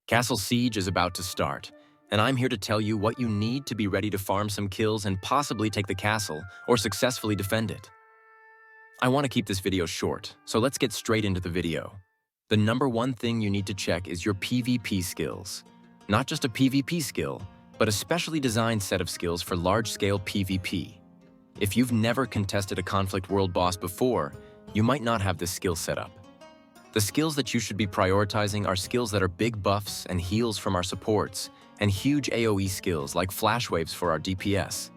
Castle Siege is about to start, and I'm here to tell you what you need to be ready to farm some kills and possibly take the castle or successfully defend it. I want to keep this video short, so let's get straight into the video. The number one thing you need to check is your PvP skills. Not just a PvP skill, but a specially designed set of skills for large-scale PvP. If you've never contested a Conflict World boss before, you might not have this skill set up. The skills that you should be prioritizing are skills that are big buffs and heals from our supports, and huge AoE skills like flash waves for our DPS.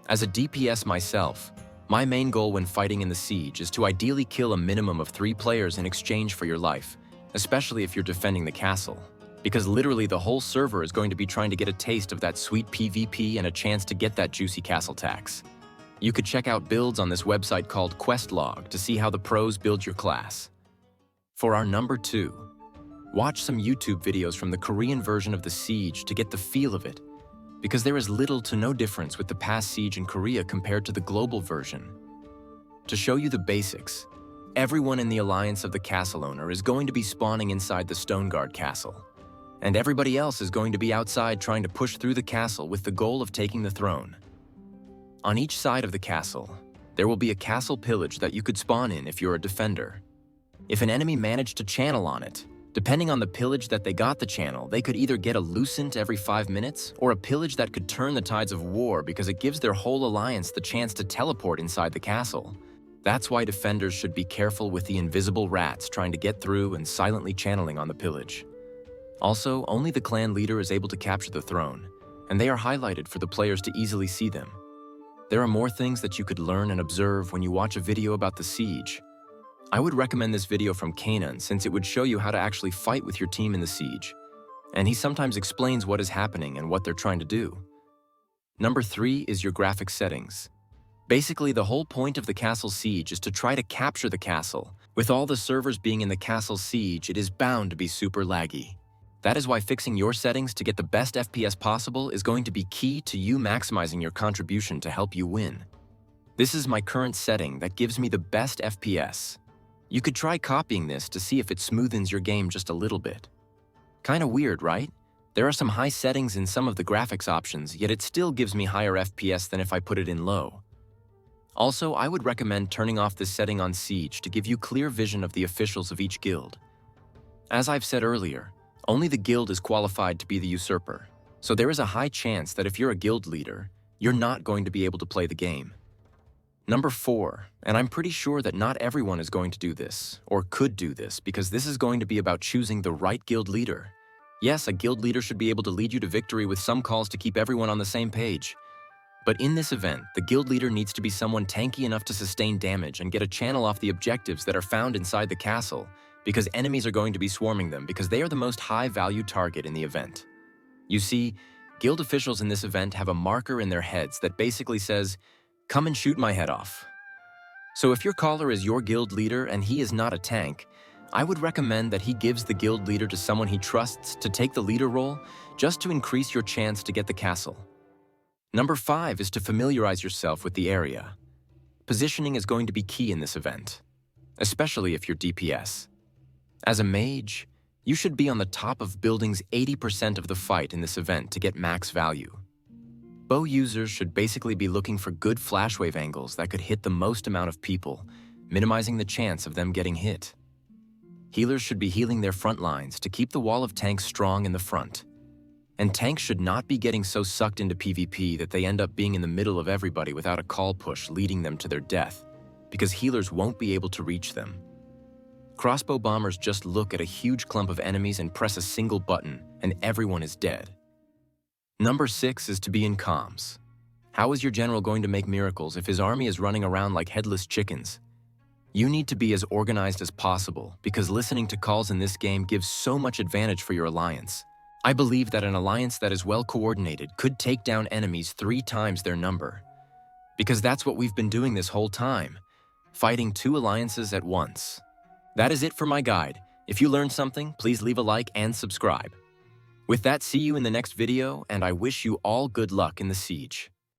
As a DPS myself, my main goal when fighting in the siege is to ideally kill a minimum of 3 players in exchange for your life, especially if you're defending the castle, because literally the whole server is going to be trying to get a taste of that sweet PvP and a chance to get that juicy castle tax. You could check out builds on this website called Questlog to see how the pros build your class. For our number 2, watch some YouTube videos from the Korean version of the Siege to get the feel of it, because there is little to no difference with the past Siege in Korea compared to the global version. To show you the basics, everyone in the alliance of the castle owner is going to be spawning inside the Stoneguard castle, and everybody else is going to be outside trying to push through the castle with the goal of taking the throne. On each side of the castle, there will be a castle pillage that you could spawn in if you're a defender. If an enemy managed to channel on it, depending on the pillage that they got the channel, they could either get a lucent every 5 minutes or a pillage that could turn the tides of war because it gives their whole alliance the chance to teleport inside the castle. That's why defenders should be careful with the invisible rats trying to get through and silently channeling on the pillage. Also, only the clan leader is able to capture the throne, and they are highlighted for the players to easily see them. There are more things that you could learn and observe when you watch a video about the siege. I would recommend this video from Kanan since it would show you how to actually fight with your team in the siege, and he sometimes explains what is happening and what they're trying to do. Number 3 is your graphic settings. Basically, the whole point of the castle siege is to try to capture the castle. With all the servers being in the castle siege, it is bound to be super laggy. That is why fixing your settings to get the best FPS possible is going to be key to you maximizing your contribution to help you win. This is my current setting that gives me the best FPS. You could try copying this to see if it smoothens your game just a little bit. Kinda weird, right? There are some high settings in some of the graphics options, yet it still gives me higher FPS than if I put it in low. Also, I would recommend turning off this setting on Siege to give you clear vision of the officials of each guild. As I've said earlier, only the guild is qualified to be the usurper, so there is a high chance that if you're a guild leader, you're not going to be able to play the game. Number 4, and I'm pretty sure that not everyone is going to do this, or could do this, because this is going to be about choosing the right guild leader. Yes, a guild leader should be able to lead you to victory with some calls to keep everyone on the same page. But in this event, the guild leader needs to be someone tanky enough to sustain damage and get a channel off the objectives that are found inside the castle, because enemies are going to be swarming them because they are the most high-value target in the event. You see, guild officials in this event have a marker in their heads that basically says, "Come and shoot my head off." So if your caller is your guild leader and he is not a tank, I would recommend that he gives the guild leader to someone he trusts to take the leader role just to increase your chance to get the castle. Number 5 is to familiarize yourself with the area. Positioning is going to be key in this event, especially if you're DPS. As a mage, you should be on the top of buildings 80% of the fight in this event to get max value. Bow users should basically be looking for good flashwave angles that could hit the most amount of people, minimizing the chance of them getting hit. Healers should be healing their front lines to keep the wall of tanks strong in the front. And tanks should not be getting so sucked into PvP that they end up being in the middle of everybody without a call push leading them to their death, because healers won't be able to reach them. Crossbow bombers just look at a huge clump of enemies and press a single button, and everyone is dead. Number 6 is to be in comms. How is your general going to make miracles if his army is running around like headless chickens? You need to be as organized as possible because listening to calls in this game gives so much advantage for your alliance. I believe that an alliance that is well coordinated could take down enemies 3 times their number. Because that's what we've been doing this whole time, fighting 2 alliances at once. That is it for my guide. If you learned something, please leave a like and subscribe. With that, see you in the next video, and I wish you all good luck in the siege.